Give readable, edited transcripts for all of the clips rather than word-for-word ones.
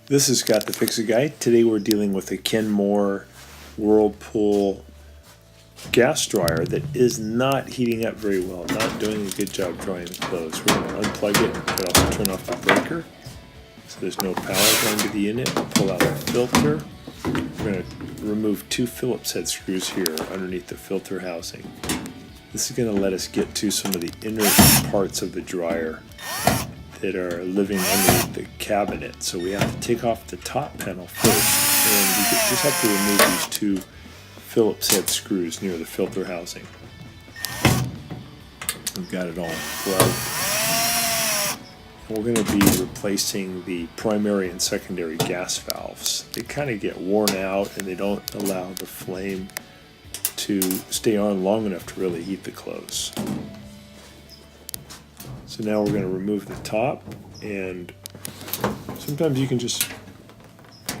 This is Scott the Fix-It Guy. Today we're dealing with a Kenmore Whirlpool gas dryer that is not heating up very well, not doing a good job drying the clothes. We're going to unplug it and also turn off the breaker so there's no power going to the unit. Pull out the filter. We're going to remove two Phillips head screws here underneath the filter housing. This is going to let us get to some of the inner parts of the dryer that are living underneath the cabinet. So we have to take off the top panel first, and we just have to remove these two Phillips head screws near the filter housing. We've got it all plugged. We're going to be replacing the primary and secondary gas valves. They kind of get worn out and they don't allow the flame to stay on long enough to really heat the clothes. So now we're going to remove the top, and sometimes you can just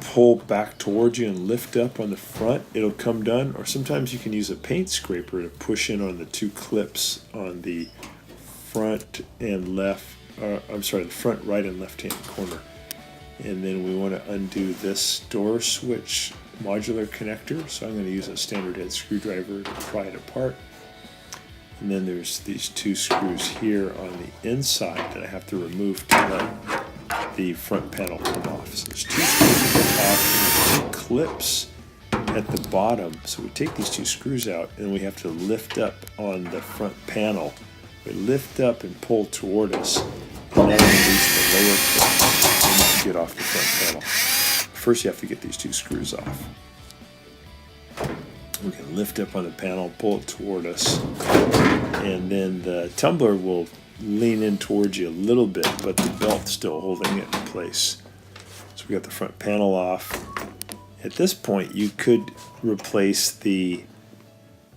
pull back towards you and lift up on the front. It'll come done, or sometimes you can use a paint scraper to push in on the two clips on the front and left, the front right and left hand corner. And then we want to undo this door switch modular connector, so I'm going to use a standard head screwdriver to pry it apart. And then there's these two screws here on the inside that I have to remove to let the front panel come off. So there's two screws at the top and two clips at the bottom. So we take these two screws out and we have to lift up on the front panel. We lift up and pull toward us, and that release the lower clip and you can get off the front panel. First you have to get these two screws off. We can lift up on the panel, pull it toward us, and then the tumbler will lean in towards you a little bit, but the belt's still holding it in place. So we got the front panel off. At this point, you could replace the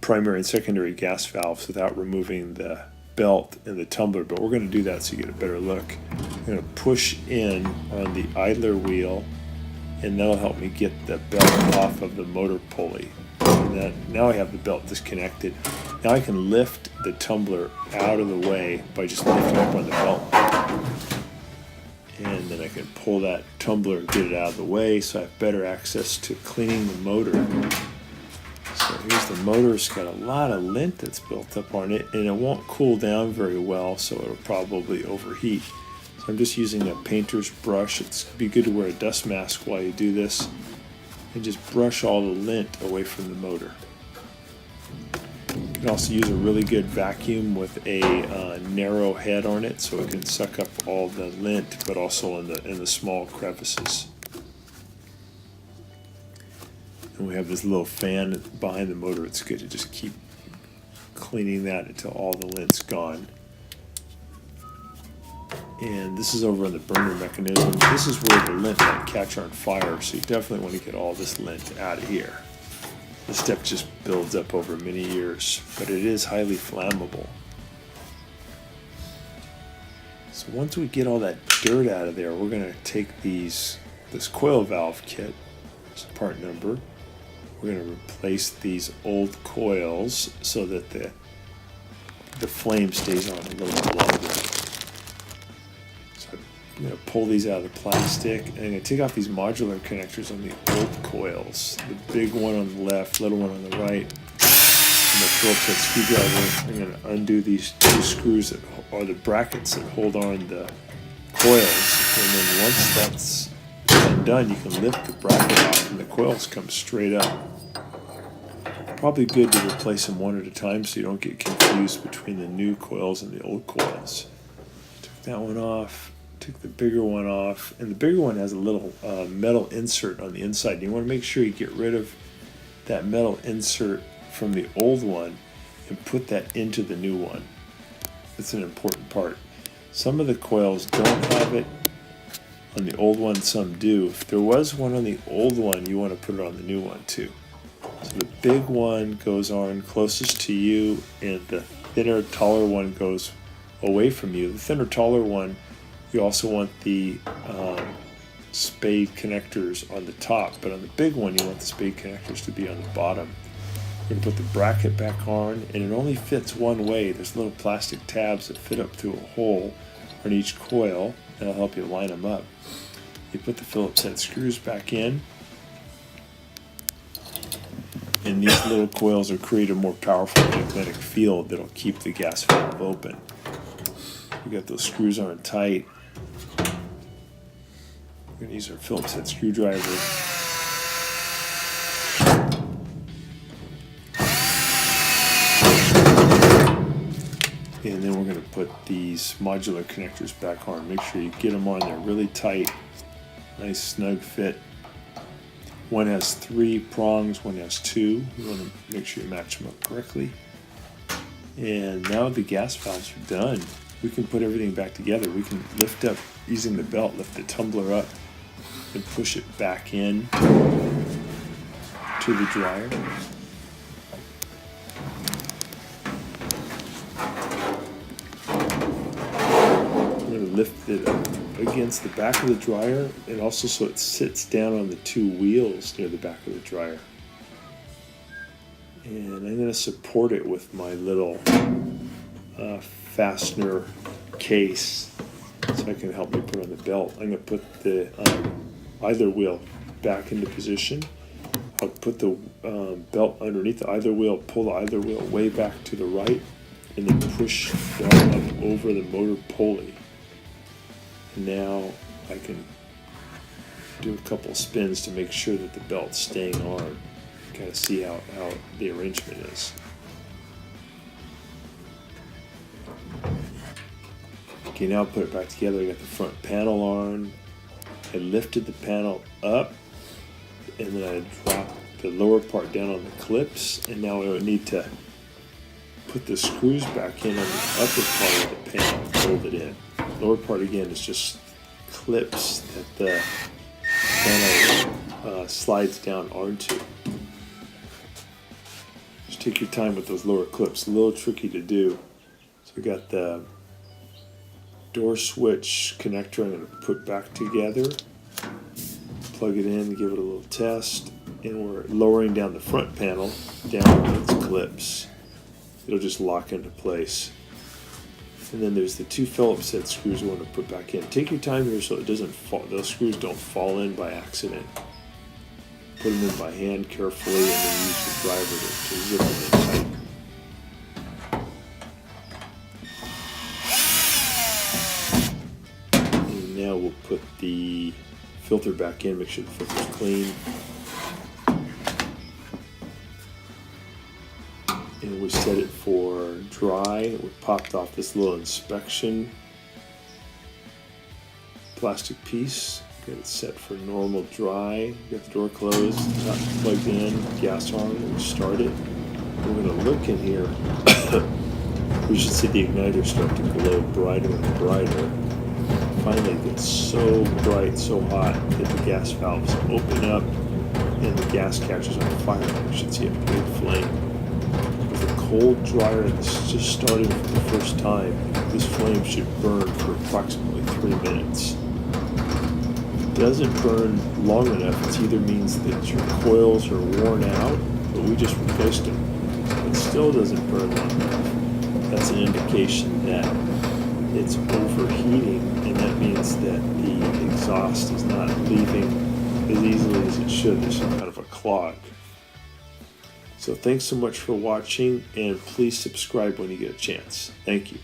primary and secondary gas valves without removing the belt and the tumbler, but we're going to do that so you get a better look. I'm going to push in on the idler wheel, and that'll help me get the belt off of the motor pulley. And now I have the belt disconnected. Now I can lift the tumbler out of the way by just lifting up on the belt. And then I can pull that tumbler and get it out of the way so I have better access to cleaning the motor. So here's the motor. It's got a lot of lint that's built up on it, and it won't cool down very well, so it'll probably overheat. So I'm just using a painter's brush. It's be good to wear a dust mask while you do this, and just brush all the lint away from the motor. You can also use a really good vacuum with a narrow head on it, so it can suck up all the lint, but also in the small crevices. And we have this little fan behind the motor. It's good to just keep cleaning that until all the lint's gone. And this is over on the burner mechanism. This is where the lint might catch on fire, so you definitely want to get all this lint out of here. This stuff just builds up over many years, but it is highly flammable. So once we get all that dirt out of there, we're going to take this coil valve kit, it's part number. We're going to replace these old coils so that the flame stays on a little bit longer. I'm going to pull these out of the plastic, and I'm going to take off these modular connectors on the old coils. The big one on the left, little one on the right. And the Phillips head screwdriver, I'm going to undo these two screws that are the brackets that hold on the coils. And then once that's undone, you can lift the bracket off and the coils come straight up. Probably good to replace them one at a time so you don't get confused between the new coils and the old coils. Took that one off. Took the bigger one off, and the bigger one has a little metal insert on the inside. You want to make sure you get rid of that metal insert from the old one and put that into the new one. That's an important part. Some of the coils don't have it on the old one, some do. If there was one on the old one, you want to put it on the new one too. So the big one goes on closest to you, and the thinner, taller one goes away from you. The thinner, taller one, you also want the spade connectors on the top, but on the big one you want the spade connectors to be on the bottom. You're going to put the bracket back on, and it only fits one way. There's little plastic tabs that fit up through a hole on each coil, and it'll help you line them up. You put the Phillips head screws back in, and these little coils will create a more powerful magnetic field that'll keep the gas valve open. We got those screws on tight. We're going to use our Phillips head screwdriver. And then we're going to put these modular connectors back on. Make sure you get them on there really tight. Nice snug fit. One has 3 prongs, one has 2. You want to make sure you match them up correctly. And now the gas valves are done. We can put everything back together. We can lift up, using the belt, lift the tumbler up and push it back in to the dryer. I'm going to lift it up against the back of the dryer, and also so it sits down on the 2 wheels near the back of the dryer. And I'm going to support it with my little fastener case so I can help me put on the belt. I'm going to put the either wheel back into position. I'll put the belt underneath the either wheel, pull the either wheel way back to the right, and then push the belt up over the motor pulley. And now I can do a couple spins to make sure that the belt's staying on. Kind of see how the arrangement is. Okay, now I'll put it back together. I got the front panel on. I lifted the panel up, and then I dropped the lower part down on the clips, and now I would need to put the screws back in on the upper part of the panel, fold it in. Lower part again is just clips that the panel slides down onto. Just take your time with those lower clips. A little tricky to do. So we got the door switch connector I'm going to put back together. Plug it in, give it a little test, and we're lowering down the front panel down with its clips. It'll just lock into place. And then there's the 2 Phillips head screws we want to put back in. Take your time here so it doesn't fall, those screws don't fall in by accident. Put them in by hand carefully, and then use the driver to zip them in tight. And now we'll put the filter back in, make sure the filter's clean. And we set it for dry. We popped off this little inspection plastic piece. Got it set for normal dry. Got the door closed, not plugged in, gas on, and we start it. We're going to look in here. We should see the igniter start to glow brighter and brighter. Finally it gets so bright, so hot that the gas valves open up and the gas catches on fire. We should see a big flame. With a cold dryer that's just starting for the first time, this flame should burn for approximately 3 minutes. If it doesn't burn long enough, it either means that your coils are worn out, but we just replaced them. If it still doesn't burn long enough, that's an indication that it's overheating, and that means that the exhaust is not leaving as easily as it should. There's some kind of a clog. So thanks so much for watching, and please subscribe when you get a chance. Thank you.